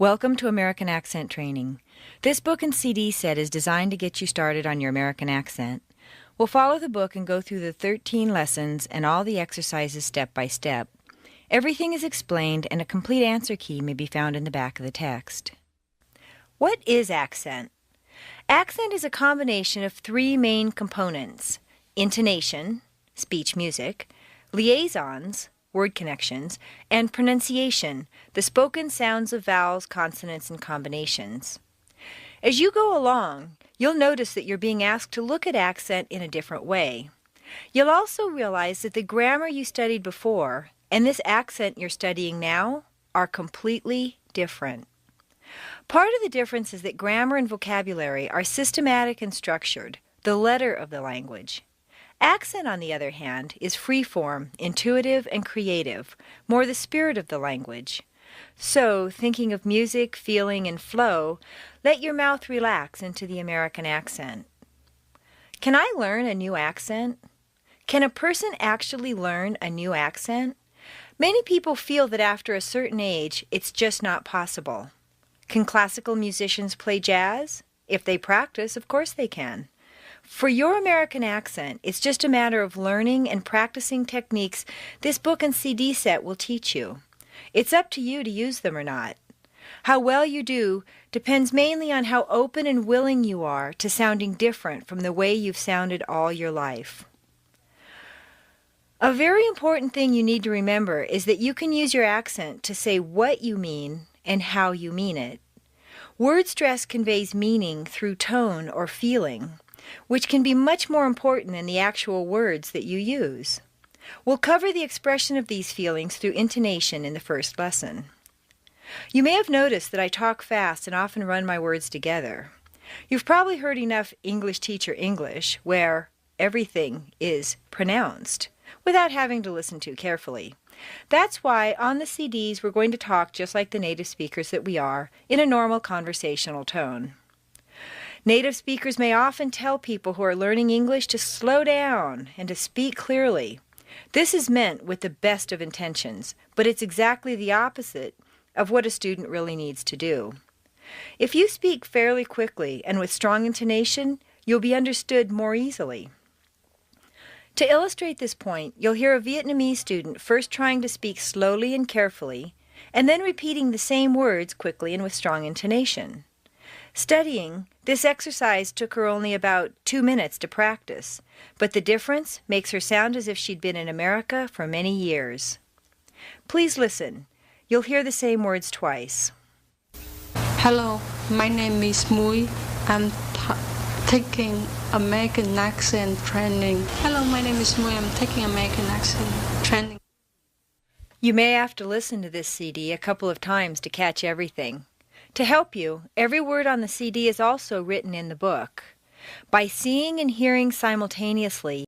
Welcome to American Accent Training. This book and CD set is designed to get you started on your American accent. We'll follow the book and go through the 13 lessons and all the exercises step by step. Everything is explained and a complete answer key may be found in the back of the text. What is accent? Accent is a combination of three main components: intonation, speech music, liaisons, word connections, and pronunciation, the spoken sounds of vowels, consonants, and combinations. As you go along, you'll notice that you're being asked to look at accent in a different way. You'll also realize that the grammar you studied before and this accent you're studying now are completely different. Part of the difference is that grammar and vocabulary are systematic and structured, the letter of the language. Accent, on the other hand, is free-form, intuitive, and creative, more the spirit of the language. So, thinking of music, feeling, and flow, let your mouth relax into the American accent. Can I learn a new accent? Can a person actually learn a new accent? Many people feel that after a certain age, it's just not possible. Can classical musicians play jazz? If they practice, of course they can. For your American accent, it's just a matter of learning and practicing techniques this book and CD set will teach you. It's up to you to use them or not. How well you do depends mainly on how open and willing you are to sounding different from the way you've sounded all your life. A very important thing you need to remember is that you can use your accent to say what you mean and how you mean it. Word stress conveys meaning through tone or feeling, which can be much more important than the actual words that you use. We'll cover the expression of these feelings through intonation in the first lesson. You may have noticed that I talk fast and often run my words together. You've probably heard enough English teacher English where everything is pronounced without having to listen too carefully. That's why on the CDs we're going to talk just like the native speakers that we are, in a normal conversational tone. Native speakers may often tell people who are learning English to slow down and to speak clearly. This is meant with the best of intentions, but it's exactly the opposite of what a student really needs to do. If you speak fairly quickly and with strong intonation, you'll be understood more easily. To illustrate this point, you'll hear a Vietnamese student first trying to speak slowly and carefully, and then repeating the same words quickly and with strong intonation. Studying, this exercise took her only about 2 minutes to practice, but the difference makes her sound as if she'd been in America for many years. Please listen. You'll hear the same words twice. Hello, my name is Mui. I'm taking American accent training. Hello, my name is Mui. I'm taking American accent training. You may have to listen to this CD a couple of times to catch everything. To help you, every word on the CD is also written in the book. By seeing and hearing simultaneously,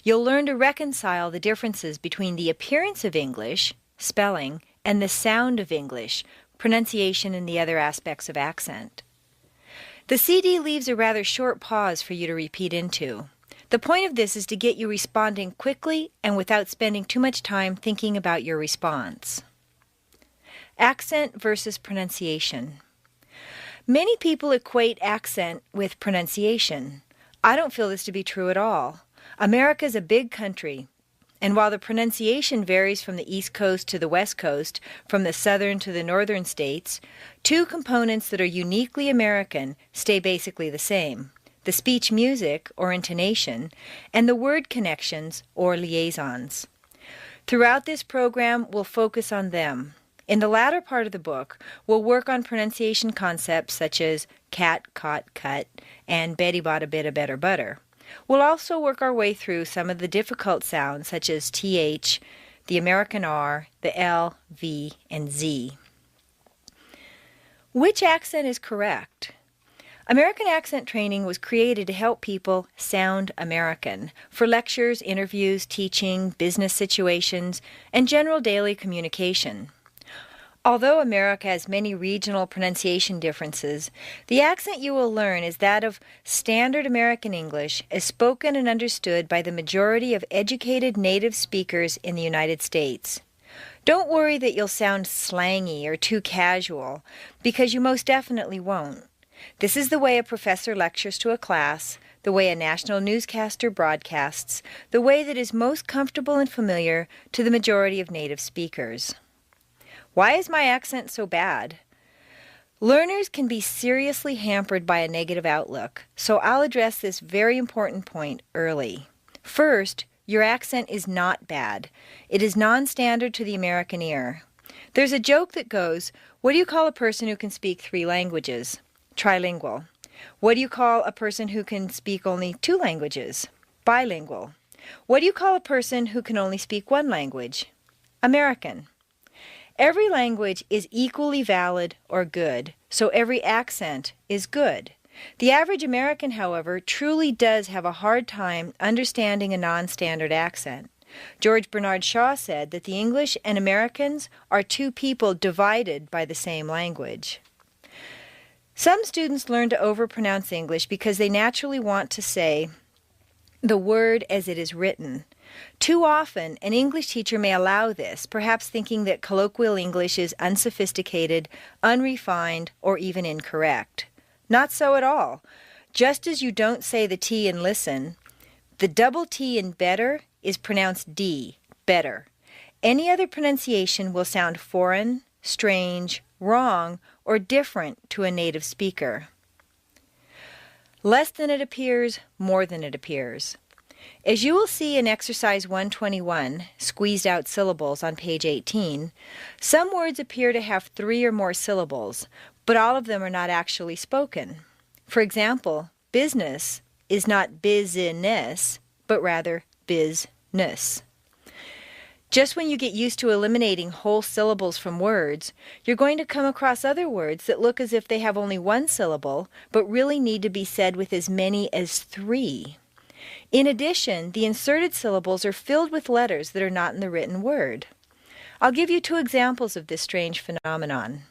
you'll learn to reconcile the differences between the appearance of English, spelling, and the sound of English, pronunciation, and the other aspects of accent. The CD leaves a rather short pause for you to repeat into. The point of this is to get you responding quickly and without spending too much time thinking about your response. Accent versus pronunciation. Many people equate accent with pronunciation. I don't feel this to be true at all. America is a big country, and while the pronunciation varies from the East Coast to the West Coast, from the southern to the northern states, two components that are uniquely American stay basically the same: the speech music, or intonation, and the word connections, or liaisons. Throughout this program, we'll focus on them. In the latter part of the book, we'll work on pronunciation concepts such as cat, caught, cut, and Betty bought a bit of better butter. We'll also work our way through some of the difficult sounds such as TH, the American R, the L, V, and Z. Which accent is correct? American accent training was created to help people sound American for lectures, interviews, teaching, business situations, and general daily communication. Although America has many regional pronunciation differences, the accent you will learn is that of standard American English as spoken and understood by the majority of educated native speakers in the United States. Don't worry that you'll sound slangy or too casual, because you most definitely won't. This is the way a professor lectures to a class, the way a national newscaster broadcasts, the way that is most comfortable and familiar to the majority of native speakers. Why is my accent so bad? Learners can be seriously hampered by a negative outlook, so I'll address this very important point early. First, your accent is not bad. It is non-standard to the American ear. There's a joke that goes, what do you call a person who can speak 3 languages? Trilingual. What do you call a person who can speak only 2 languages? Bilingual. What do you call a person who can only speak 1 language? American. Every language is equally valid or good, so every accent is good. The average American, however, truly does have a hard time understanding a non-standard accent. George Bernard Shaw said that the English and Americans are 2 people divided by the same language. Some students learn to overpronounce English because they naturally want to say the word as it is written. Too often, an English teacher may allow this, perhaps thinking that colloquial English is unsophisticated, unrefined, or even incorrect. Not so at all. Just as you don't say the T in listen, the double T in better is pronounced D, better. Any other pronunciation will sound foreign, strange, wrong, or different to a native speaker. Less than it appears, more than it appears. As you will see in exercise 121, squeezed out syllables on page 18, some words appear to have 3 or more syllables, but all of them are not actually spoken. For example, business is not business, but rather business. Just when you get used to eliminating whole syllables from words, you're going to come across other words that look as if they have only 1 syllable, but really need to be said with as many as 3. In addition, the inserted syllables are filled with letters that are not in the written word. I'll give you 2 examples of this strange phenomenon.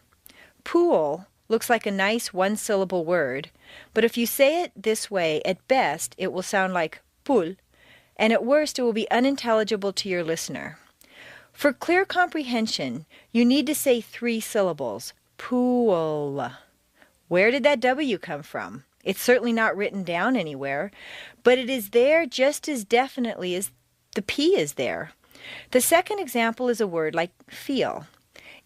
Pool looks like a nice 1-syllable word, but if you say it this way, at best it will sound like pool, and at worst it will be unintelligible to your listener. For clear comprehension, you need to say 3 syllables, pool. Where did that W come from? It's certainly not written down anywhere, but it is there just as definitely as the P is there. The second example is a word like feel.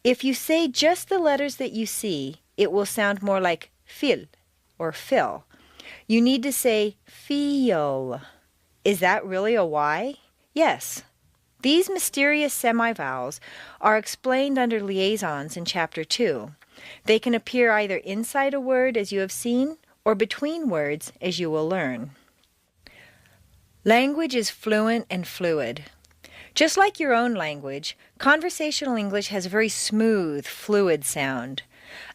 If you say just the letters that you see, it will sound more like fil or fill. You need to say feel. Is that really a Y? Yes. These mysterious semivowels are explained under liaisons in Chapter 2. They can appear either inside a word, as you have seen, or between words, as you will learn. Language is fluent and fluid. Just like your own language, conversational English has a very smooth, fluid sound.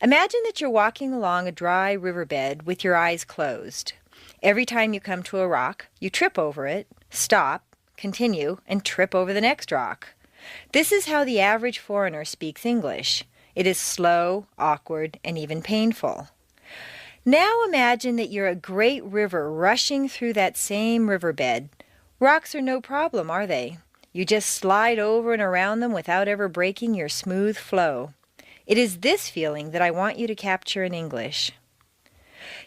Imagine that you're walking along a dry riverbed with your eyes closed. Every time you come to a rock, you trip over it, stop, continue, and trip over the next rock. This is how the average foreigner speaks English. It is slow, awkward, and even painful. Now imagine that you're a great river rushing through that same riverbed. Rocks are no problem, are they? You just slide over and around them without ever breaking your smooth flow. It is this feeling that I want you to capture in English.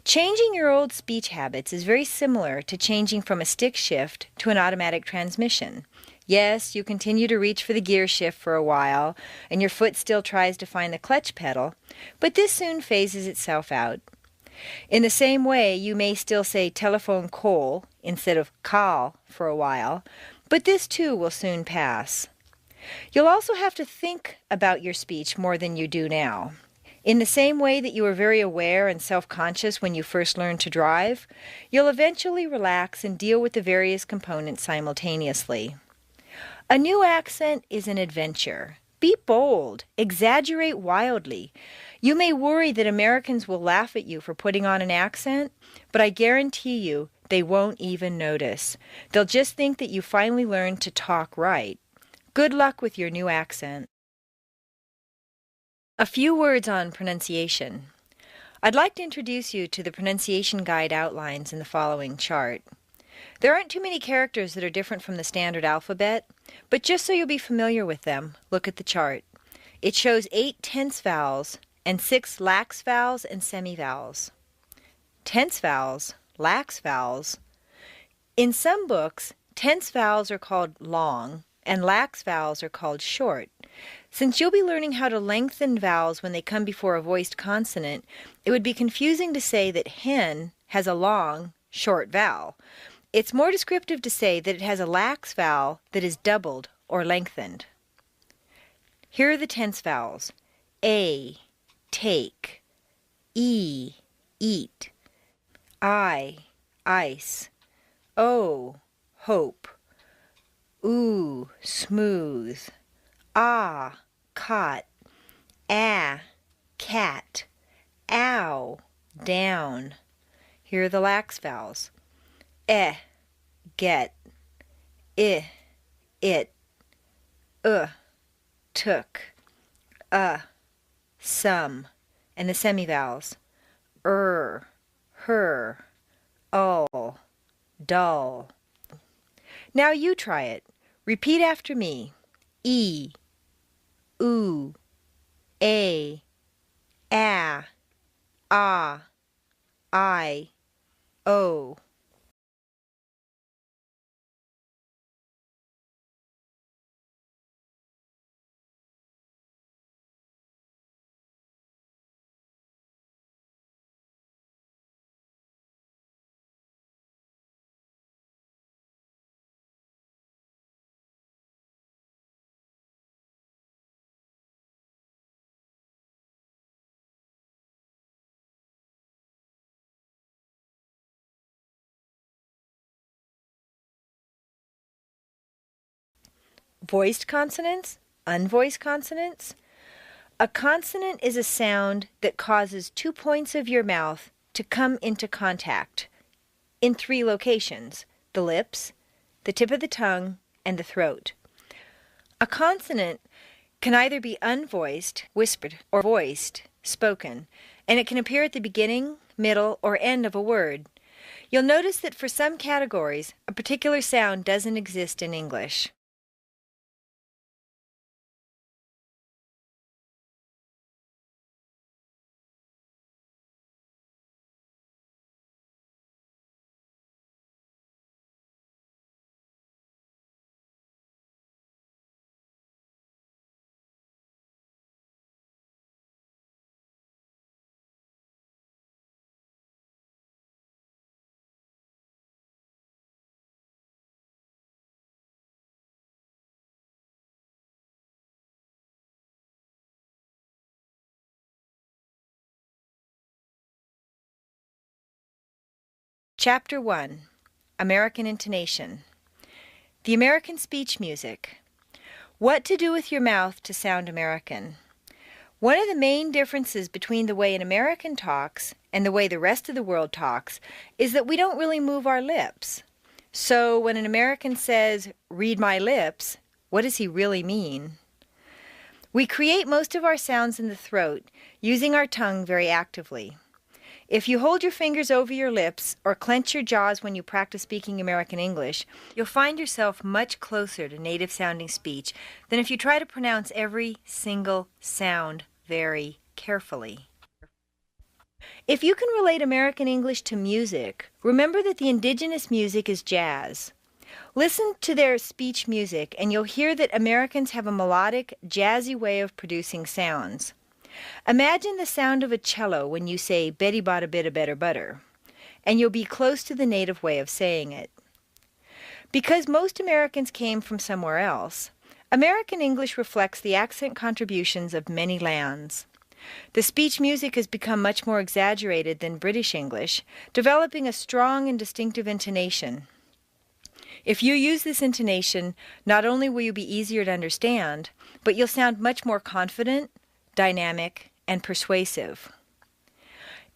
Changing your old speech habits is very similar to changing from a stick shift to an automatic transmission. Yes, you continue to reach for the gear shift for a while, and your foot still tries to find the clutch pedal, but this soon phases itself out. In the same way, you may still say telephone call instead of call for a while, but this too will soon pass. You'll also have to think about your speech more than you do now. In the same way that you were very aware and self-conscious when you first learned to drive, you'll eventually relax and deal with the various components simultaneously. A new accent is an adventure. Be bold. Exaggerate wildly. You may worry that Americans will laugh at you for putting on an accent, but I guarantee you they won't even notice. They'll just think that you finally learned to talk right. Good luck with your new accent. A few words on pronunciation. I'd like to introduce you to the pronunciation guide outlines in the following chart. There aren't too many characters that are different from the standard alphabet, but just so you'll be familiar with them, look at the chart. It shows 8 tense vowels and 6 lax vowels and semivowels. Tense vowels, lax vowels. In some books, tense vowels are called long and lax vowels are called short. Since you'll be learning how to lengthen vowels when they come before a voiced consonant, it would be confusing to say that hen has a long, short vowel. It's more descriptive to say that it has a lax vowel that is doubled or lengthened. Here are the tense vowels. A, take. E, eat. I, ice. O, hope. Oo, smooth. Ah, cot. Ah, cat. Ow, down. Here are the lax vowels. Get. It. Took. Some. And the semivowels. Her. All. Dull. Now you try it. Repeat after me. E. Oo. A. Ah. I. O. Voiced consonants, unvoiced consonants. A consonant is a sound that causes 2 points of your mouth to come into contact in 3 locations: the lips, the tip of the tongue, and the throat. A consonant can either be unvoiced, whispered, or voiced, spoken, and it can appear at the beginning, middle, or end of a word. You'll notice that for some categories, a particular sound doesn't exist in English. Chapter 1. American Intonation. The American Speech Music. What to do with your mouth to sound American. One of the main differences between the way an American talks and the way the rest of the world talks is that we don't really move our lips. So when an American says, "read my lips," what does he really mean? We create most of our sounds in the throat using our tongue very actively. If you hold your fingers over your lips or clench your jaws when you practice speaking American English, you'll find yourself much closer to native-sounding speech than if you try to pronounce every single sound very carefully. If you can relate American English to music, remember that the indigenous music is jazz. Listen to their speech music and you'll hear that Americans have a melodic, jazzy way of producing sounds. Imagine the sound of a cello when you say "Betty bought a bit of better butter," and you'll be close to the native way of saying it. Because most Americans came from somewhere else, American English reflects the accent contributions of many lands. The speech music has become much more exaggerated than British English, developing a strong and distinctive intonation. If you use this intonation, not only will you be easier to understand, but you'll sound much more confident, dynamic, and persuasive.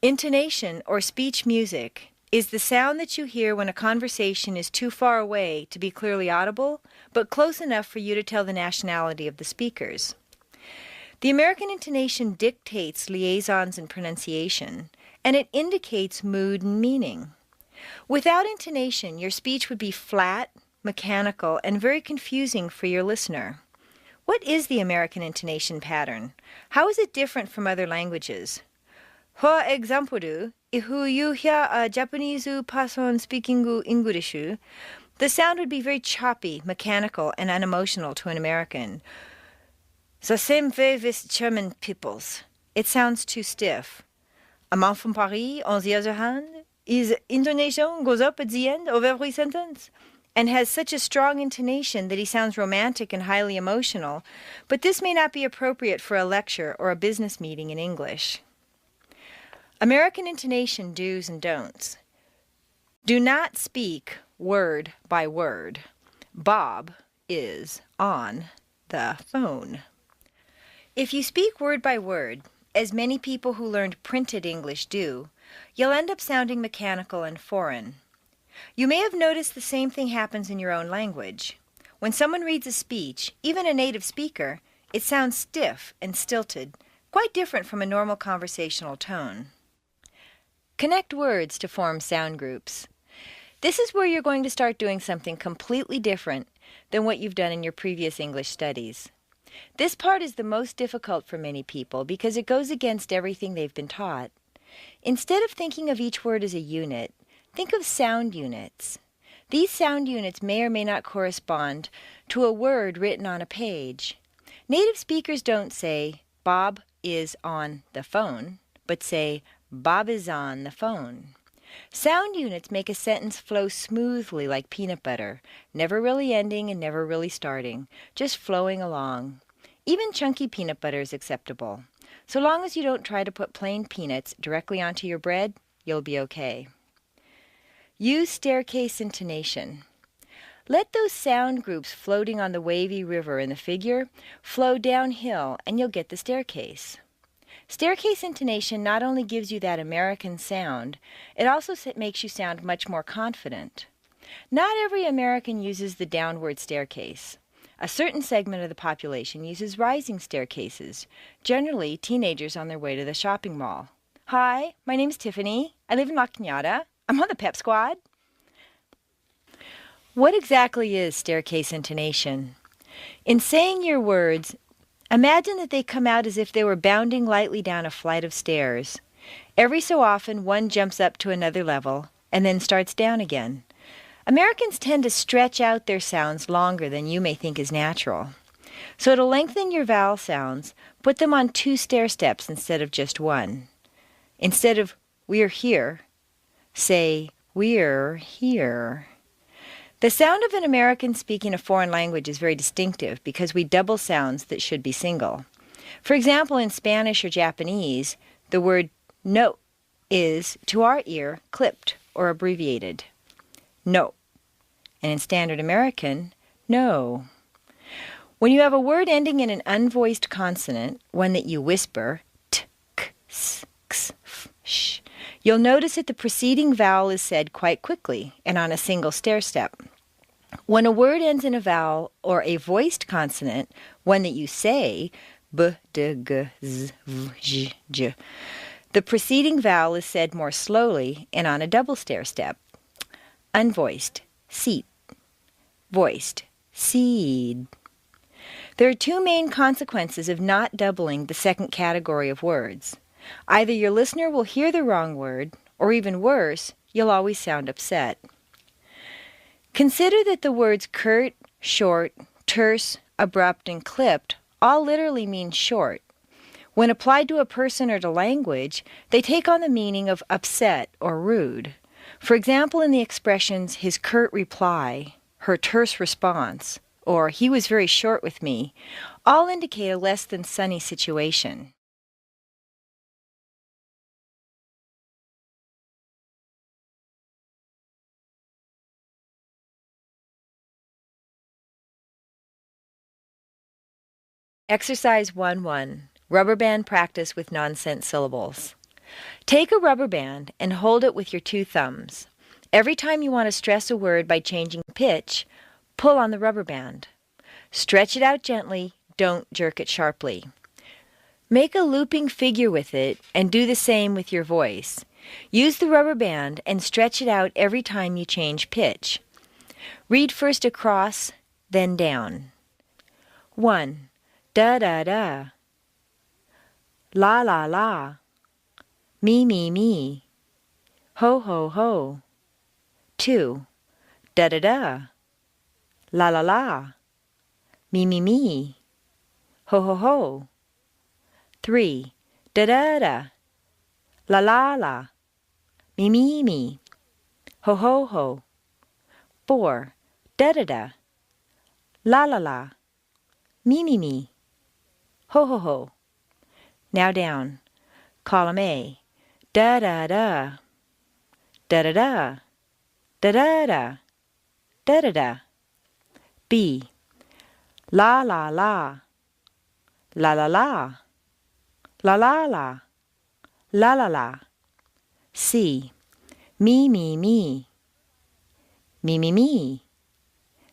Intonation, or speech music, is the sound that you hear when a conversation is too far away to be clearly audible, but close enough for you to tell the nationality of the speakers. The American intonation dictates liaisons and pronunciation, and it indicates mood and meaning. Without intonation, your speech would be flat, mechanical, and very confusing for your listener. What is the American intonation pattern? How is it different from other languages? For example, if you hear a Japanese person speaking English, the sound would be very choppy, mechanical, and unemotional to an American. The same way with German peoples. It sounds too stiff. A man from Paris, on the other hand, his intonation goes up at the end of every sentence and has such a strong intonation that he sounds romantic and highly emotional, but this may not be appropriate for a lecture or a business meeting in English. American intonation do's and don'ts. Do not speak word by word. Bob is on the phone. If you speak word by word, as many people who learned printed English do, you'll end up sounding mechanical and foreign. You may have noticed the same thing happens in your own language. When someone reads a speech, even a native speaker, it sounds stiff and stilted, quite different from a normal conversational tone. Connect words to form sound groups. This is where you're going to start doing something completely different than what you've done in your previous English studies. This part is the most difficult for many people because it goes against everything they've been taught. Instead of thinking of each word as a unit, think of sound units. These sound units may or may not correspond to a word written on a page. Native speakers don't say, Bob is on the phone, but say, Bob is on the phone. Sound units make a sentence flow smoothly like peanut butter, never really ending and never really starting, just flowing along. Even chunky peanut butter is acceptable. So long as you don't try to put plain peanuts directly onto your bread, you'll be okay. Use staircase intonation. Let those sound groups floating on the wavy river in the figure flow downhill and you'll get the staircase. Staircase intonation not only gives you that American sound, it also makes you sound much more confident. Not every American uses the downward staircase. A certain segment of the population uses rising staircases, generally teenagers on their way to the shopping mall. Hi, my name's Tiffany. I live in La Cañada. I'm on the pep squad. What exactly is staircase intonation? In saying your words, imagine that they come out as if they were bounding lightly down a flight of stairs. Every so often, one jumps up to another level and then starts down again. Americans tend to stretch out their sounds longer than you may think is natural. So to lengthen your vowel sounds, put them on 2 stair steps instead of just 1. Instead of we're here, say we're here. The sound of an American speaking a foreign language is very distinctive because we double sounds that should be single. For example, in Spanish or Japanese, the word no is, to our ear, clipped or abbreviated. No. And in Standard American, no. When you have a word ending in an unvoiced consonant, one that you whisper, t, k, s, x, f, sh, you'll notice that the preceding vowel is said quite quickly and on a single stair step. When a word ends in a vowel or a voiced consonant, one that you say, b, d, g, z, v, j, j, the preceding vowel is said more slowly and on a double stair step. Unvoiced, seat. Voiced, seed. There are 2 main consequences of not doubling the second category of words. Either your listener will hear the wrong word, or even worse, you'll always sound upset. Consider that the words curt, short, terse, abrupt, and clipped all literally mean short. When applied to a person or to language, they take on the meaning of upset or rude. For example, in the expressions his curt reply, her terse response, or he was very short with me, all indicate a less than sunny situation. Exercise 1-1. Rubber band practice with nonsense syllables. Take a rubber band and hold it with your 2 thumbs. Every time you want to stress a word by changing pitch, pull on the rubber band. Stretch it out gently, don't jerk it sharply. Make a looping figure with it and do the same with your voice. Use the rubber band and stretch it out every time you change pitch. Read first across, then down. 1. Da da da. La la la. Me me me. Ho ho ho. 2. Da da da. La la la. Me me me. Ho ho ho. 3. Da da da. La la la. Me me me. Ho ho ho. 4. Da da da. La la la. Me me me. Ho ho ho. Now down. Column A. Da da da. Da da da. Da da da. Da da da. B. La la la. La la la. La la la. La la la. C. Me me me. Me me me.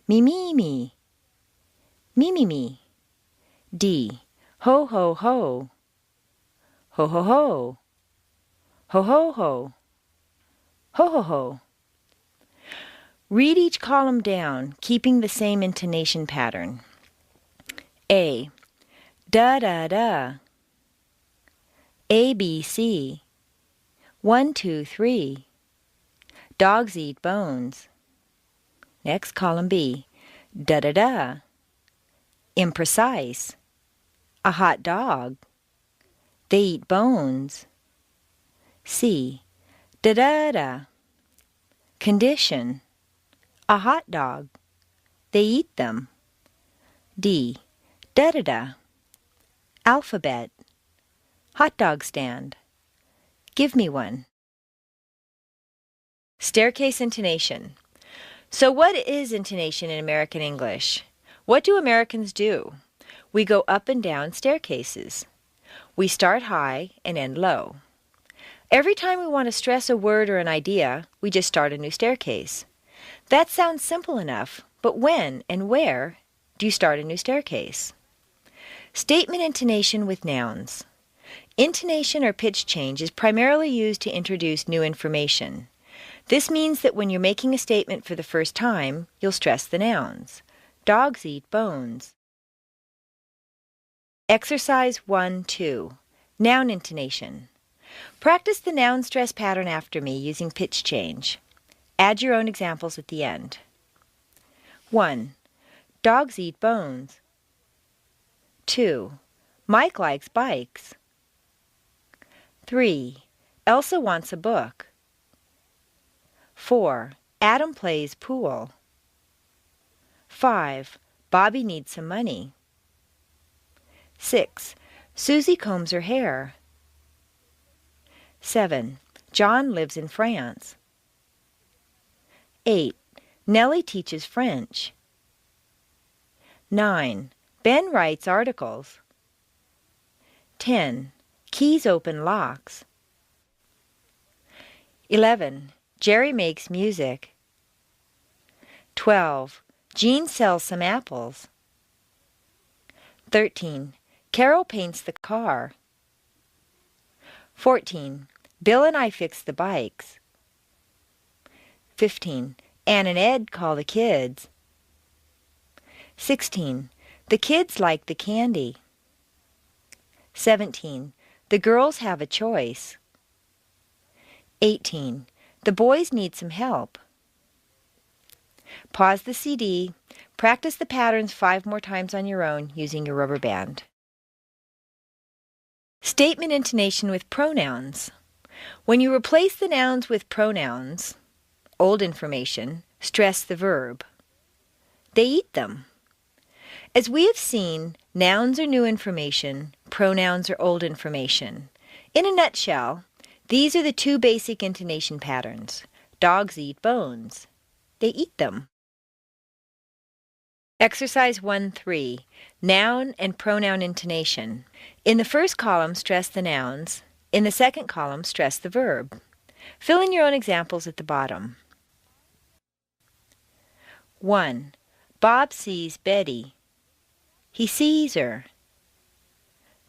Me me me. Me me me. D. Ho ho ho. Ho ho ho. Ho ho ho. Ho ho ho. Read each column down, keeping the same intonation pattern. A. Da da da. A B C. 1 2 3. Dogs eat bones. Next, column B. Da da da. Imprecise. A hot dog. They eat bones. C. Da da da. Condition. A hot dog. They eat them. D. Da da da. Alphabet. Hot dog stand. Give me one. Staircase intonation. So what is intonation in American English? What do Americans do? We go up and down staircases. We start high and end low. Every time we want to stress a word or an idea, we just start a new staircase. That sounds simple enough, but when and where do you start a new staircase? Statement intonation with nouns. Intonation or pitch change is primarily used to introduce new information. This means that when you're making a statement for the first time, you'll stress the nouns. Dogs eat bones. Exercise 1-2. Noun intonation. Practice the noun stress pattern after me using pitch change. Add your own examples at the end. 1. Dogs eat bones. 2. Mike likes bikes. 3. Elsa wants a book. 4. Adam plays pool. 5. Bobby needs some money. 6. Susie combs her hair. 7. John lives in France. 8. Nellie teaches French. 9. Ben writes articles. 10. Keys open locks. 11. Jerry makes music. 12. Jean sells some apples. 13. Carol paints the car. 14. Bill and I fix the bikes. 15. Ann and Ed call the kids. 16. The kids like the candy. 17. The girls have a choice. 18. The boys need some help. Pause the CD. Practice the patterns 5 more times on your own using your rubber band. Statement intonation with pronouns. When you replace the nouns with pronouns, old information, stress the verb. They eat them. As we have seen, nouns are new information, pronouns are old information. In a nutshell, these are the 2 basic intonation patterns. Dogs eat bones. They eat them. Exercise 1-3. Noun and pronoun intonation. In the first column, stress the nouns. In the second column, stress the verb. Fill in your own examples at the bottom. 1. Bob sees Betty. He sees her.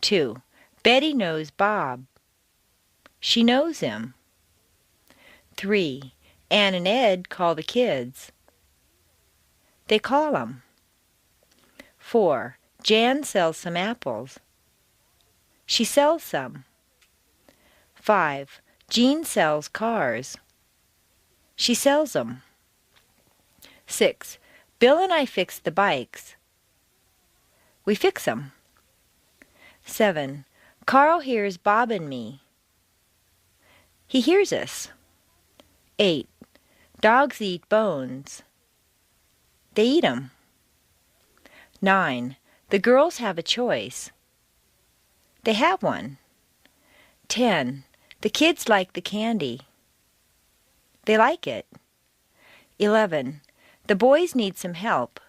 2. Betty knows Bob. She knows him. 3. Ann and Ed call the kids. They call 'em. 4. Jan sells some apples. She sells some. 5. Jean sells cars. She sells 'em. 6. Bill and I fix the bikes. We fix 'em. 7. Carl hears Bob and me. He hears us. 8. Dogs eat bones. They eat 'em. 9. The girls have a choice. They have one. 10. The kids like the candy. They like it. 11. The boys need some help.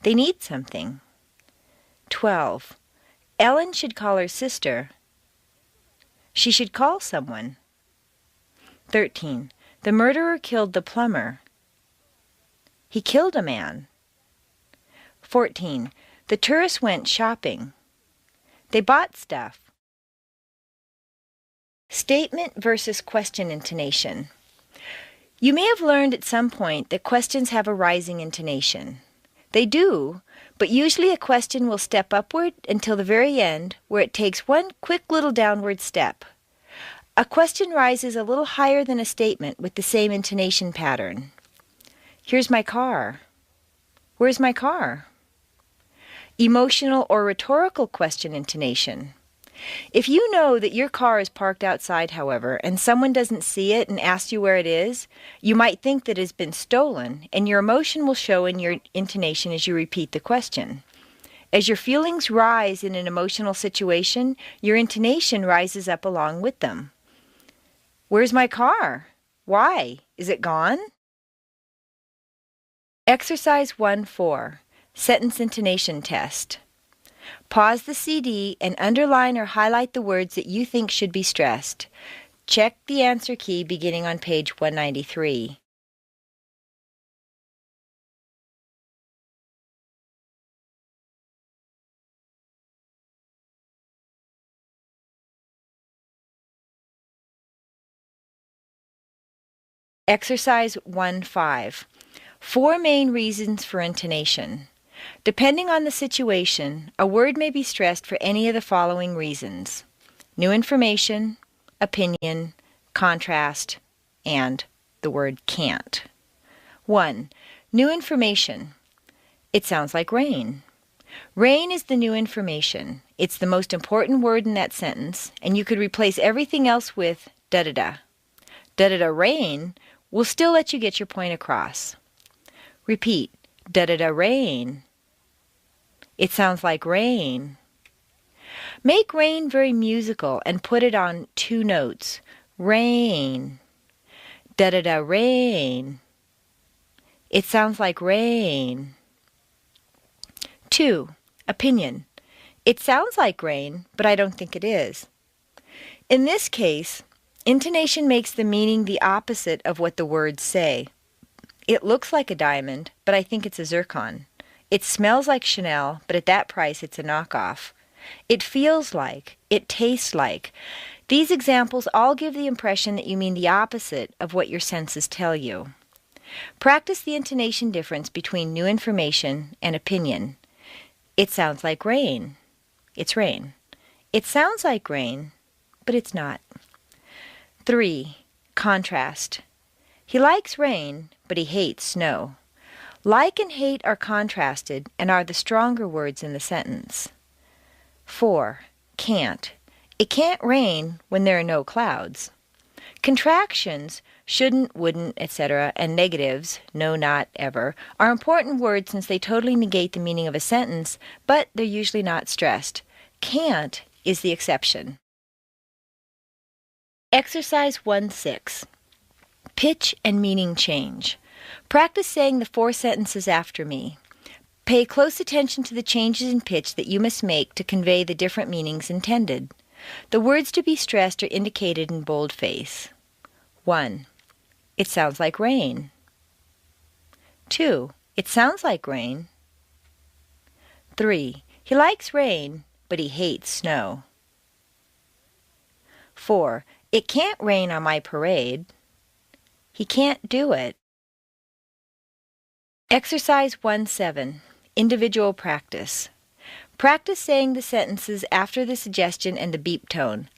They need something. 12. Ellen should call her sister. She should call someone. 13. The murderer killed the plumber. He killed a man. 14. The tourists went shopping. They bought stuff. Statement versus question intonation. You may have learned at some point that questions have a rising intonation. They do, but usually a question will step upward until the very end, where it takes one quick little downward step. A question rises a little higher than a statement with the same intonation pattern. Here's my car. Where's my car? Emotional or rhetorical question intonation. If you know that your car is parked outside, however, and someone doesn't see it and asks you where it is, you might think that it has been stolen, and your emotion will show in your intonation as you repeat the question. As your feelings rise in an emotional situation, your intonation rises up along with them. Where's my car? Why? Is it gone? Exercise 1-4. Sentence intonation test. Pause the CD and underline or highlight the words that you think should be stressed. Check the answer key beginning on page 193. Exercise 1-5. 4 main reasons for intonation. Depending on the situation, a word may be stressed for any of the following reasons: new information, opinion, contrast, and the word can't. 1. New information. It sounds like rain. Rain is the new information. It's the most important word in that sentence, and you could replace everything else with da-da-da. Da-da-da rain will still let you get your point across. Repeat, da-da-da rain. It sounds like rain. Make rain very musical and put it on 2 notes. Rain. Da-da-da rain. It sounds like rain. 2. Opinion. It sounds like rain, but I don't think it is. In this case, intonation makes the meaning the opposite of what the words say. It looks like a diamond, but I think it's a zircon. It smells like Chanel, but at that price it's a knockoff. It feels like, it tastes like. These examples all give the impression that you mean the opposite of what your senses tell you. Practice the intonation difference between new information and opinion. It sounds like rain. It's rain. It sounds like rain, but it's not. 3. Contrast. He likes rain, but he hates snow. Like and hate are contrasted and are the stronger words in the sentence. 4. Can't. It can't rain when there are no clouds. Contractions, shouldn't, wouldn't, etc., and negatives, no, not, ever, are important words since they totally negate the meaning of a sentence, but they're usually not stressed. Can't is the exception. Exercise 1-6. Pitch and meaning change. Practice saying the 4 sentences after me. Pay close attention to the changes in pitch that you must make to convey the different meanings intended. The words to be stressed are indicated in boldface. 1. It sounds like rain. 2. It sounds like rain. 3. He likes rain, but he hates snow. 4. It can't rain on my parade. He can't do it. Exercise 1-7. Individual practice. Practice saying the sentences after the suggestion and the beep tone.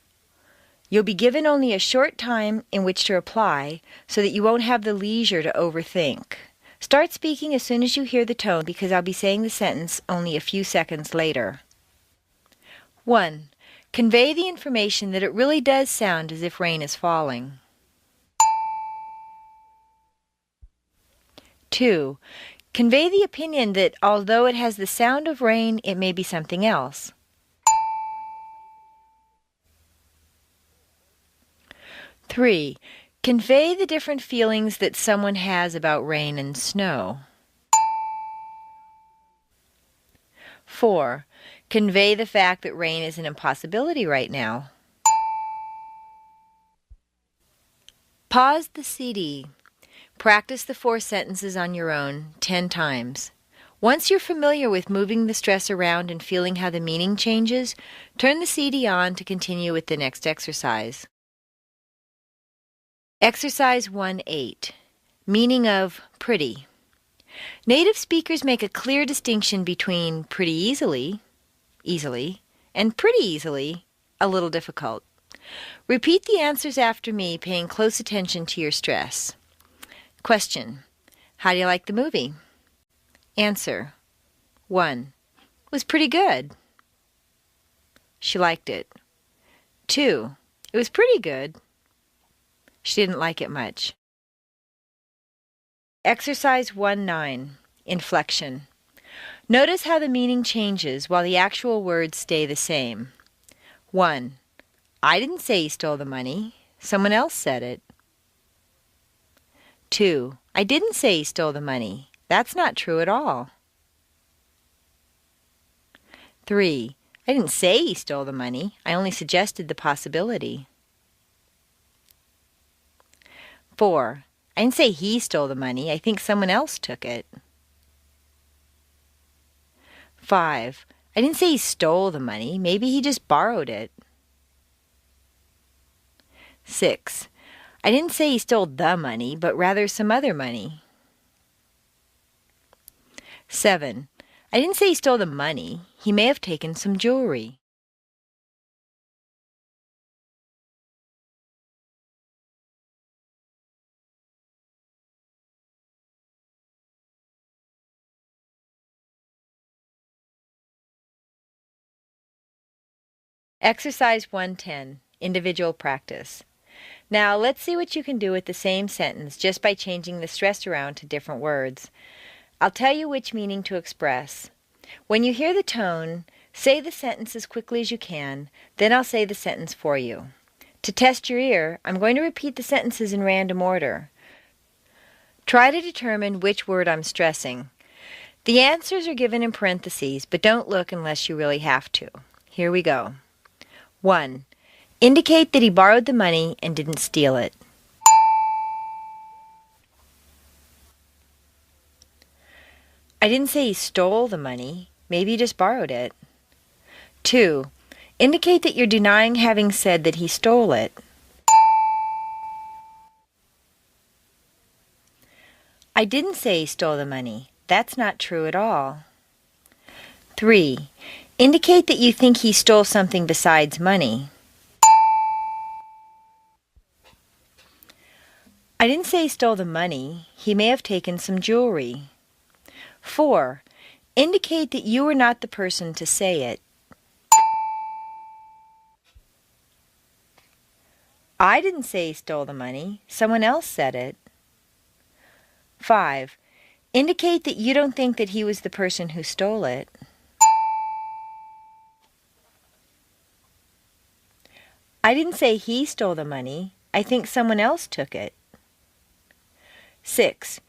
You'll be given only a short time in which to reply so that you won't have the leisure to overthink. Start speaking as soon as you hear the tone because I'll be saying the sentence only a few seconds later. 1. Convey the information that it really does sound as if rain is falling. 2. Convey the opinion that although it has the sound of rain, it may be something else. 3. Convey the different feelings that someone has about rain and snow. 4. Convey the fact that rain is an impossibility right now. Pause the CD. Practice the 4 sentences on your own 10 times. Once you're familiar with moving the stress around and feeling how the meaning changes, turn the CD on to continue with the next exercise. Exercise 1-8. Meaning of pretty. Native speakers make a clear distinction between pretty easily, and pretty easily, a little difficult. Repeat the answers after me, paying close attention to your stress. Question. How do you like the movie? Answer. 1. Was pretty good. She liked it. 2. It was pretty good. She didn't like it much. Exercise 1-9. Inflection. Notice how the meaning changes while the actual words stay the same. 1. I didn't say he stole the money. Someone else said it. 2. I didn't say he stole the money. That's not true at all. 3. I didn't say he stole the money. I only suggested the possibility. 4. I didn't say he stole the money. I think someone else took it. 5. I didn't say he stole the money. Maybe he just borrowed it. 6. I didn't say he stole the money, but rather some other money. 7. I didn't say he stole the money. He may have taken some jewelry. Exercise 1-10. Individual practice. Now let's see what you can do with the same sentence just by changing the stress around to different words. I'll tell you which meaning to express. When you hear the tone, say the sentence as quickly as you can, then I'll say the sentence for you. To test your ear, I'm going to repeat the sentences in random order. Try to determine which word I'm stressing. The answers are given in parentheses, but don't look unless you really have to. Here we go. 1. Indicate that he borrowed the money and didn't steal it. I didn't say he stole the money. Maybe he just borrowed it. 2. Indicate that you're denying having said that he stole it. I didn't say he stole the money. That's not true at all. 3. Indicate that you think he stole something besides money. I didn't say he stole the money. He may have taken some jewelry. 4. Indicate that you were not the person to say it. I didn't say he stole the money. Someone else said it. 5. Indicate that you don't think that he was the person who stole it. I didn't say he stole the money. I think someone else took it. 6.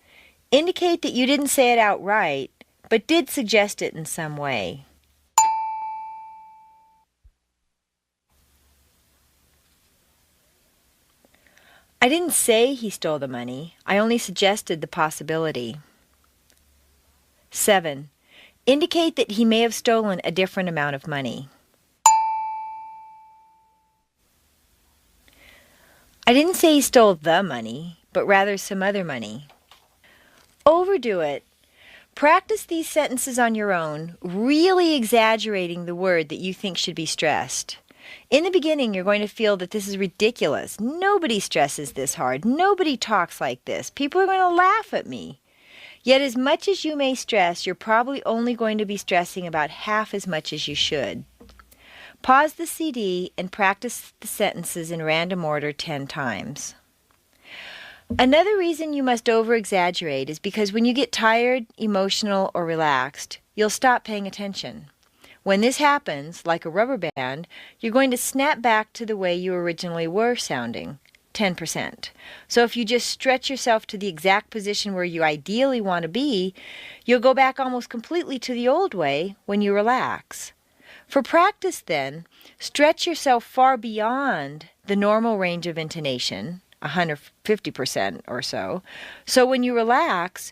Indicate that you didn't say it outright, but did suggest it in some way. I didn't say he stole the money. I only suggested the possibility. 7. Indicate that he may have stolen a different amount of money. I didn't say he stole the money, but rather some other money. Overdo it. Practice these sentences on your own, really exaggerating the word that you think should be stressed. In the beginning, you're going to feel that this is ridiculous. Nobody stresses this hard. Nobody talks like this. People are going to laugh at me. Yet as much as you may stress, you're probably only going to be stressing about half as much as you should. Pause the CD and practice the sentences in random order 10 times. Another reason you must over-exaggerate is because when you get tired, emotional, or relaxed, you'll stop paying attention. When this happens, like a rubber band, you're going to snap back to the way you originally were sounding, 10%. So if you just stretch yourself to the exact position where you ideally want to be, you'll go back almost completely to the old way when you relax. For practice, then, stretch yourself far beyond the normal range of intonation, 150% or so. So when you relax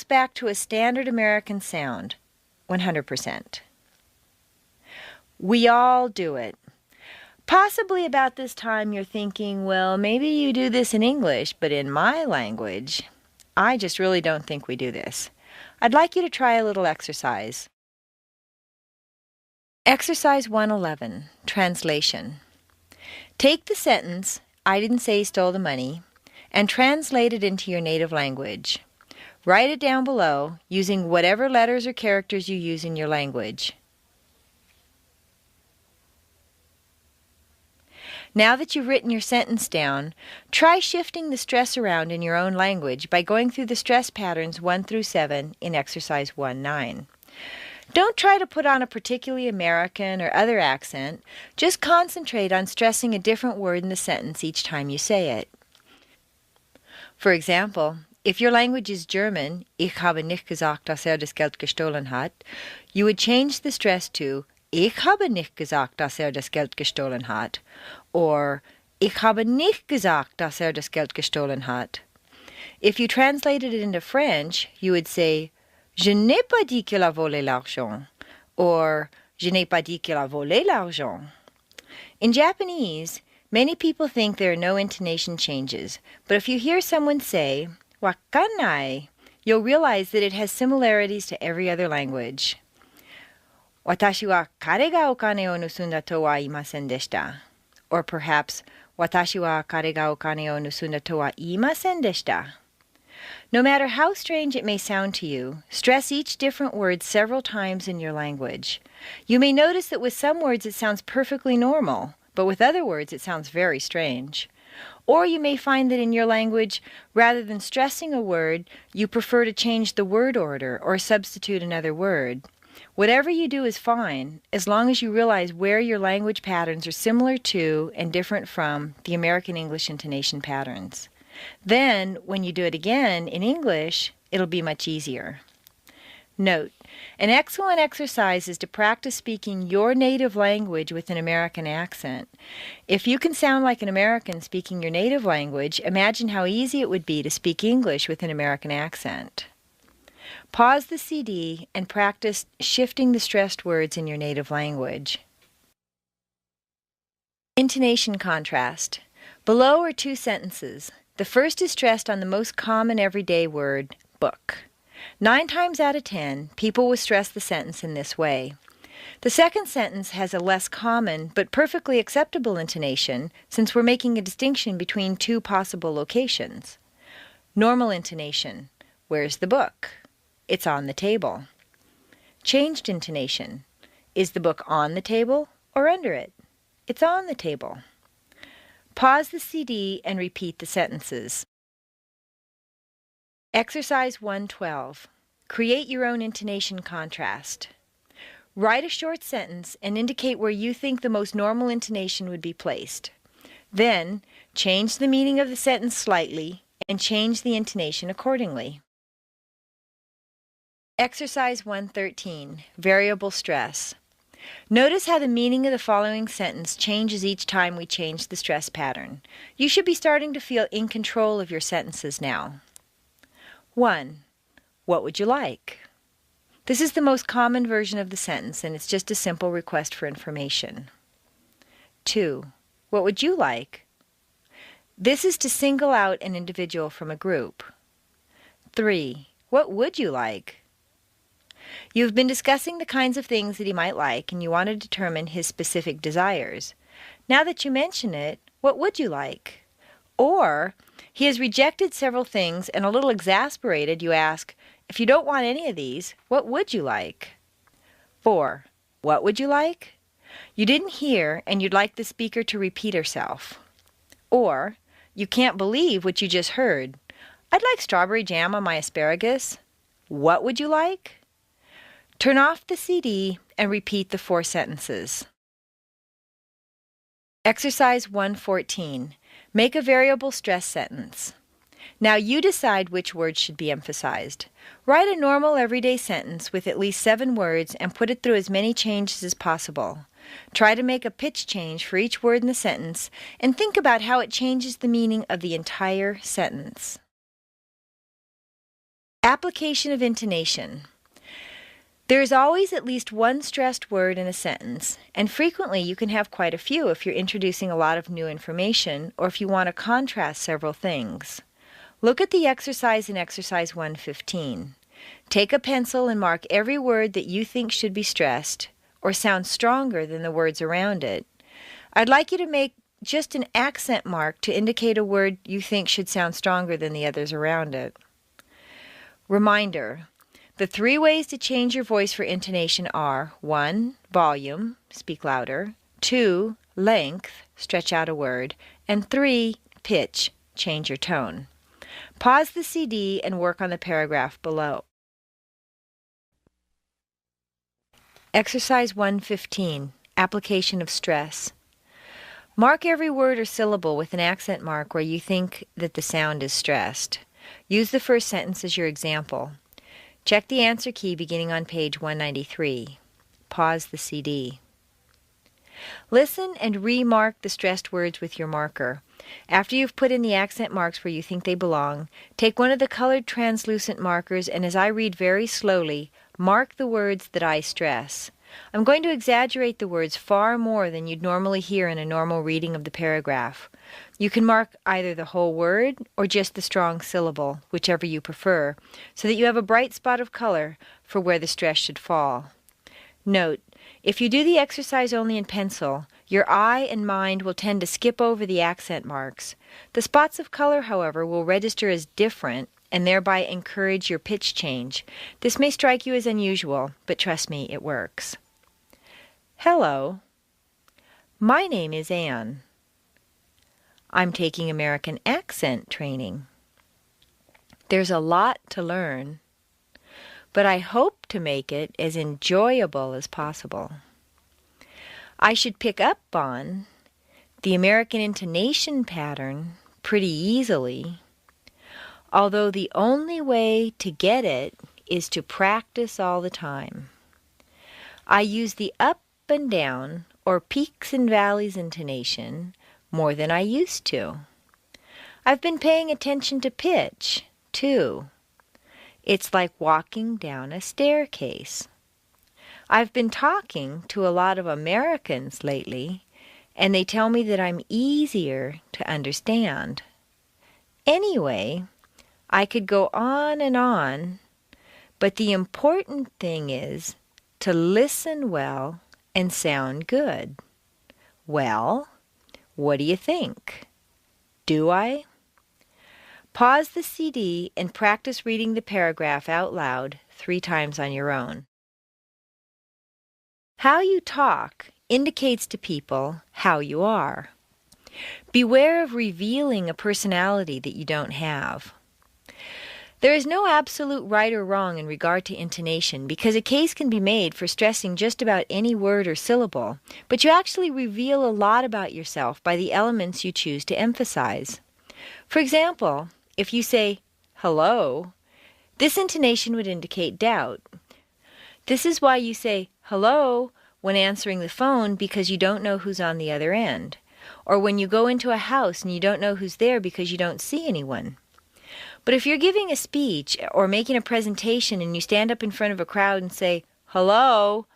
back to a standard American sound, 100%. We all do it. Possibly about this time you're thinking, well, maybe you do this in English, but in my language, I just really don't think we do this. I'd like you to try a little exercise. Exercise 111, Translation. Take the sentence, I didn't say he stole the money, and translate it into your native language. Write it down below using whatever letters or characters you use in your language. Now that you've written your sentence down, try shifting the stress around in your own language by going through the stress patterns 1 through 7 in Exercise 1-9. Don't try to put on a particularly American or other accent. Just concentrate on stressing a different word in the sentence each time you say it. For example, if your language is German, ich habe nicht gesagt, dass das Geld gestohlen hat, you would change the stress to ich habe nicht gesagt, dass das Geld gestohlen hat, or ich habe nicht gesagt, dass das Geld gestohlen hat. If you translated it into French, you would say Je n'ai pas dit qu'il a volé l'argent, or Je n'ai pas dit qu'il a volé l'argent. In Japanese, many people think there are no intonation changes, but if you hear someone say wakanai, you'll realize that it has similarities to every other language. Watashi wa kare ga o kane o nusunda to wa imasen deshita. Or perhaps, Watashi wa kare ga o kane o nusunda to wa imasen deshita. No matter how strange it may sound to you, stress each different word several times in your language. You may notice that with some words it sounds perfectly normal, but with other words it sounds very strange. Or you may find that in your language, rather than stressing a word, you prefer to change the word order or substitute another word. Whatever you do is fine, as long as you realize where your language patterns are similar to and different from the American English intonation patterns. Then, when you do it again in English, it'll be much easier. Note, an excellent exercise is to practice speaking your native language with an American accent. If you can sound like an American speaking your native language, imagine how easy it would be to speak English with an American accent. Pause the CD and practice shifting the stressed words in your native language. Intonation contrast. Below are 2 sentences. The first is stressed on the most common everyday word, book. 9 times out of 10, people will stress the sentence in this way. The second sentence has a less common but perfectly acceptable intonation since we're making a distinction between 2 possible locations. Normal intonation. Where's the book? It's on the table. Changed intonation. Is the book on the table or under it? It's on the table. Pause the CD and repeat the sentences. Exercise 112. Create your own intonation contrast. Write a short sentence and indicate where you think the most normal intonation would be placed. Then, change the meaning of the sentence slightly and change the intonation accordingly. Exercise 113. Variable stress. Notice how the meaning of the following sentence changes each time we change the stress pattern. You should be starting to feel in control of your sentences now. 1. What would you like? This is the most common version of the sentence, and it's just a simple request for information. 2. What would you like? This is to single out an individual from a group. 3. What would you like? You've been discussing the kinds of things that he might like, and you want to determine his specific desires. Now that you mention it, what would you like? Or, he has rejected several things, and a little exasperated, you ask, if you don't want any of these, what would you like? 4. What would you like? You didn't hear, and you'd like the speaker to repeat herself. Or, you can't believe what you just heard. I'd like strawberry jam on my asparagus. What would you like? Turn off the CD and repeat the 4 sentences. Exercise 114. Make a variable stress sentence. Now you decide which words should be emphasized. Write a normal everyday sentence with at least 7 words and put it through as many changes as possible. Try to make a pitch change for each word in the sentence and think about how it changes the meaning of the entire sentence. Application of intonation. There is always at least one stressed word in a sentence, and frequently you can have quite a few if you're introducing a lot of new information or if you want to contrast several things. Look at the exercise in Exercise 115. Take a pencil and mark every word that you think should be stressed or sound stronger than the words around it. I'd like you to make just an accent mark to indicate a word you think should sound stronger than the others around it. Reminder. The 3 ways to change your voice for intonation are 1. Volume, speak louder, 2. Length, stretch out a word, and 3. Pitch, change your tone. Pause the CD and work on the paragraph below. Exercise 115. Application of stress. Mark every word or syllable with an accent mark where you think that the sound is stressed. Use the first sentence as your example. Check the answer key beginning on page 193. Pause the CD. Listen and remark the stressed words with your marker. After you've put in the accent marks where you think they belong, take one of the colored translucent markers and as I read very slowly, mark the words that I stress. I'm going to exaggerate the words far more than you'd normally hear in a normal reading of the paragraph. You can mark either the whole word or just the strong syllable, whichever you prefer, so that you have a bright spot of color for where the stress should fall. Note, if you do the exercise only in pencil, your eye and mind will tend to skip over the accent marks. The spots of color, however, will register as different and thereby encourage your pitch change. This may strike you as unusual, but trust me, it works. Hello. My name is Anne. I'm taking American accent training. There's a lot to learn, but I hope to make it as enjoyable as possible. I should pick up on the American intonation pattern pretty easily, although the only way to get it is to practice all the time. I use the up and down or peaks and valleys intonation more than I used to. I've been paying attention to pitch, too. It's like walking down a staircase. I've been talking to a lot of Americans lately, and they tell me that I'm easier to understand. Anyway, I could go on, but the important thing is to listen well and sound good. Well, what do you think? Do I? Pause the CD and practice reading the paragraph out loud 3 times on your own. How you talk indicates to people how you are. Beware of revealing a personality that you don't have. There is no absolute right or wrong in regard to intonation because a case can be made for stressing just about any word or syllable, but you actually reveal a lot about yourself by the elements you choose to emphasize. For example, if you say, hello, this intonation would indicate doubt. This is why you say, hello, when answering the phone because you don't know who's on the other end, or when you go into a house and you don't know who's there because you don't see anyone. But if you're giving a speech or making a presentation and you stand up in front of a crowd and say, hello,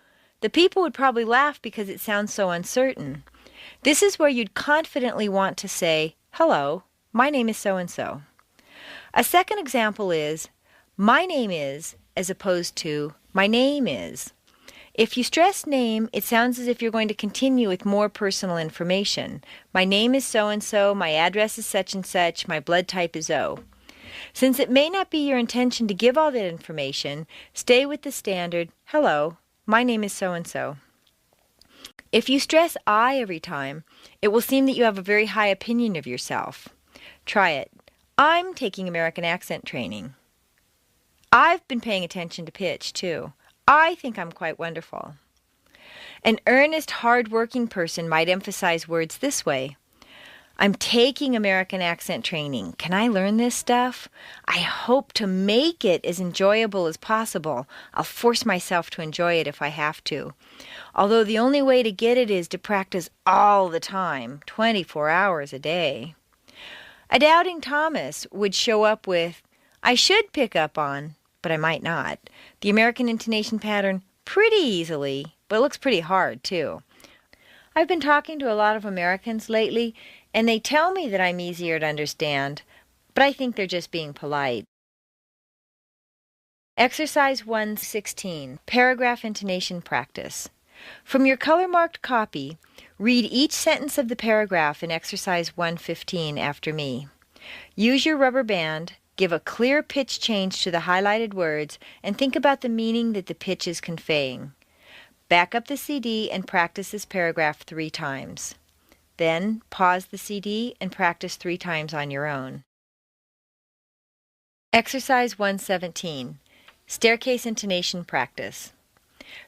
the people would probably laugh because it sounds so uncertain. This is where you'd confidently want to say, hello, my name is so-and-so. A second example is, my name is, as opposed to, my name is. If you stress name, it sounds as if you're going to continue with more personal information. My name is so-and-so, my address is such and such, my blood type is O. Since it may not be your intention to give all that information, stay with the standard, hello, my name is so-and-so. If you stress I every time, it will seem that you have a very high opinion of yourself. Try it. I'm taking American accent training. I've been paying attention to pitch, too. I think I'm quite wonderful. An earnest, hard-working person might emphasize words this way. I'm taking American accent training. Can I learn this stuff? I hope to make it as enjoyable as possible. I'll force myself to enjoy it if I have to. Although the only way to get it is to practice all the time, 24 hours a day. A doubting Thomas would show up with, I should pick up on, but I might not, the American intonation pattern pretty easily, but it looks pretty hard too. I've been talking to a lot of Americans lately, and they tell me that I'm easier to understand, but I think they're just being polite. Exercise 116, Paragraph Intonation Practice. From your color-marked copy, read each sentence of the paragraph in Exercise 115 after me. Use your rubber band, give a clear pitch change to the highlighted words, and think about the meaning that the pitch is conveying. Back up the CD and practice this paragraph 3 times. Then pause the CD and practice 3 times on your own. Exercise 117, Staircase Intonation Practice.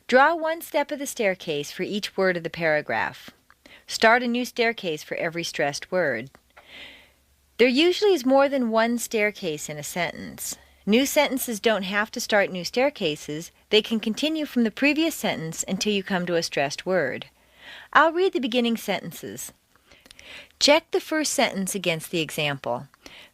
Draw one step of the staircase for each word of the paragraph. Start a new staircase for every stressed word. There usually is more than one staircase in a sentence. New sentences don't have to start new staircases. They can continue from the previous sentence until you come to a stressed word. I'll read the beginning sentences. Check the first sentence against the example.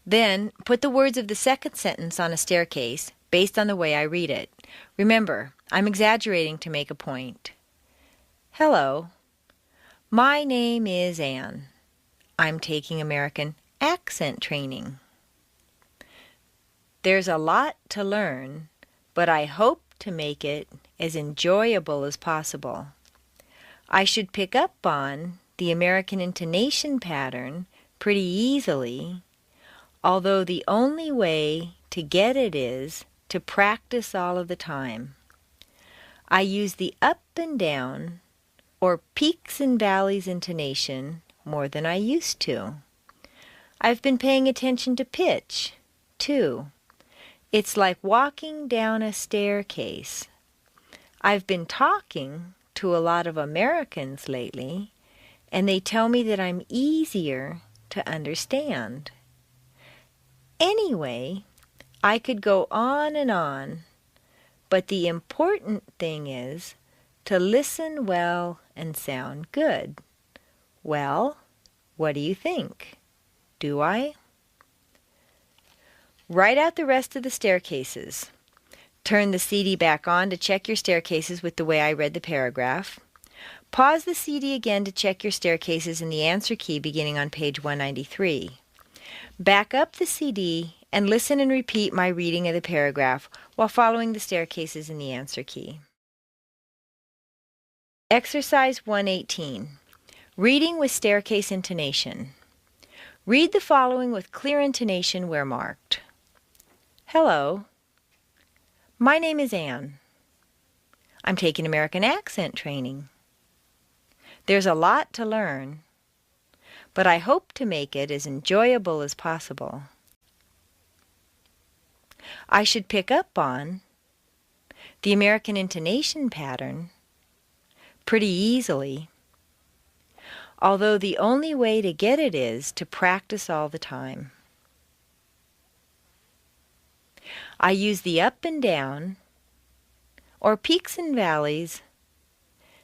Then put the words of the second sentence on a staircase based on the way I read it. Remember, I'm exaggerating to make a point. Hello. My name is Anne. I'm taking American accent training. There's a lot to learn, but I hope to make it as enjoyable as possible. I should pick up on the American intonation pattern pretty easily, although the only way to get it is to practice all of the time. I use the up and down or peaks and valleys intonation more than I used to. I've been paying attention to pitch, too. It's like walking down a staircase. I've been talking to a lot of Americans lately, and they tell me that I'm easier to understand. Anyway, I could go on, but the important thing is to listen well and sound good. Well, what do you think? Do I? Write out the rest of the staircases. Turn the CD back on to check your staircases with the way I read the paragraph. Pause the CD again to check your staircases in the answer key beginning on page 193. Back up the CD and listen and repeat my reading of the paragraph while following the staircases in the answer key. Exercise 118. Reading with staircase intonation. Read the following with clear intonation where marked. Hello. My name is Anne. I'm taking American accent training. There's a lot to learn, but I hope to make it as enjoyable as possible. I should pick up on the American intonation pattern pretty easily, although the only way to get it is to practice all the time. I use the up and down, or peaks and valleys,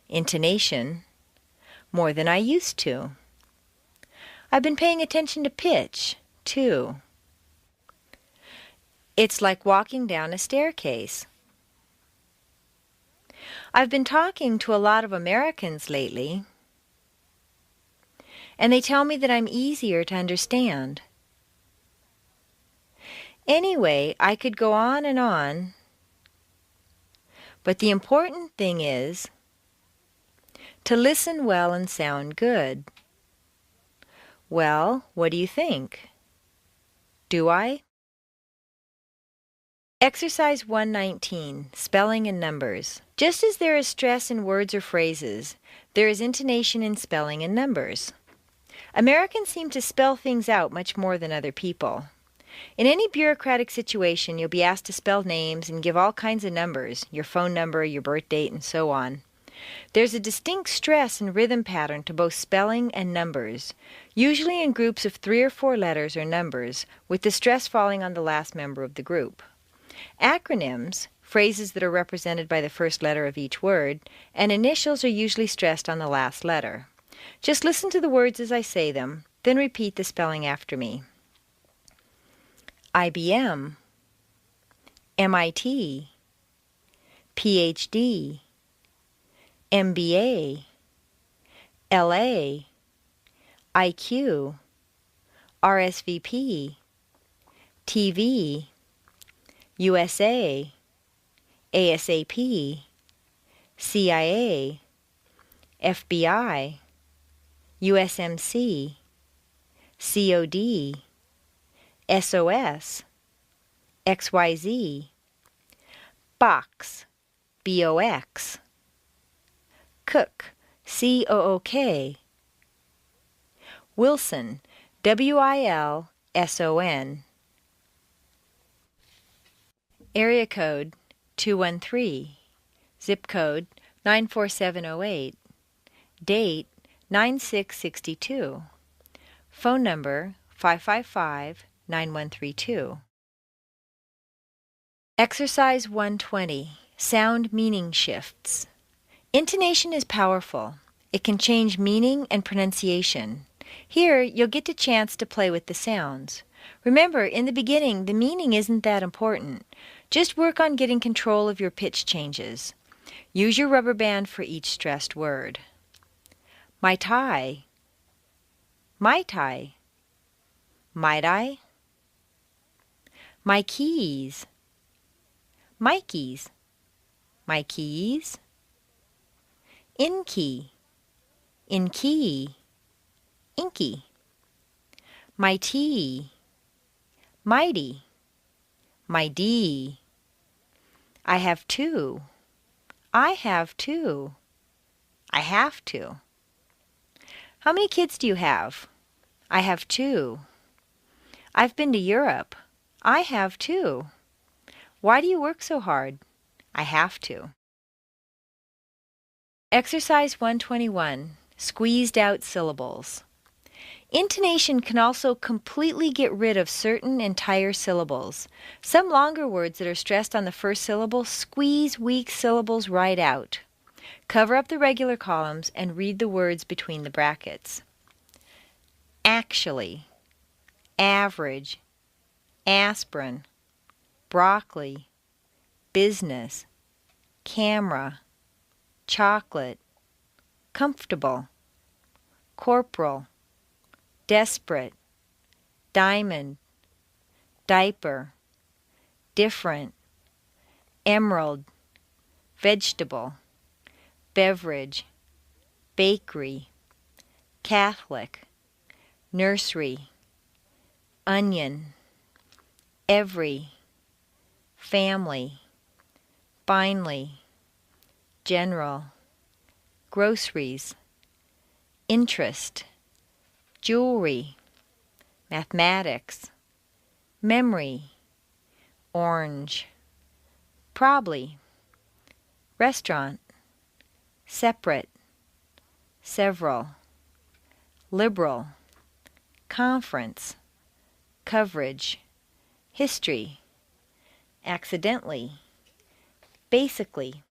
intonation more than I used to. I've been paying attention to pitch, too. It's like walking down a staircase. I've been talking to a lot of Americans lately, and they tell me that I'm easier to understand. Anyway, I could go on and on, but the important thing is to listen well and sound good. Well, what do you think? Do I? Exercise 119, Spelling and Numbers. Just as there is stress in words or phrases, there is intonation in spelling and numbers. Americans seem to spell things out much more than other people. In any bureaucratic situation, you'll be asked to spell names and give all kinds of numbers, your phone number, your birth date, and so on. There's a distinct stress and rhythm pattern to both spelling and numbers, usually in groups of 3 or 4 letters or numbers, with the stress falling on the last member of the group. Acronyms, phrases that are represented by the first letter of each word, and initials are usually stressed on the last letter. Just listen to the words as I say them, then repeat the spelling after me. IBM, MIT, PhD, MBA, LA, IQ, RSVP, TV, USA, ASAP, CIA, FBI, USMC, COD, SOS, XYZ, Box, BOX, Cook, COOK, Wilson, WILSON, Area code 213, zip code 94708, date 9662, phone number 555-9132. Exercise 120, Sound Meaning Shifts. Intonation is powerful. It can change meaning and pronunciation. Here, you'll get a chance to play with the sounds. Remember, in the beginning, the meaning isn't that important. Just work on getting control of your pitch changes. Use your rubber band for each stressed word. My tie, my tie, might I? My keys, my keys, my keys. In key, in key, inky. My tea, mighty, my D. I have two, I have two, I have to. How many kids do you have? I have 2. I've been to Europe. I have 2. Why do you work so hard? I have to. Exercise 121, Squeezed Out Syllables. Intonation can also completely get rid of certain entire syllables. Some longer words that are stressed on the first syllable squeeze weak syllables right out. Cover up the regular columns and read the words between the brackets. Actually, average, aspirin, broccoli, business, camera, chocolate, comfortable, corporal, desperate, diamond, diaper, different, emerald, vegetable, beverage, bakery, Catholic, nursery, onion, every, family, finally, general, groceries, interest, jewelry, mathematics, memory, orange, probably, restaurant, separate, several, liberal, conference, coverage, history, accidentally, basically.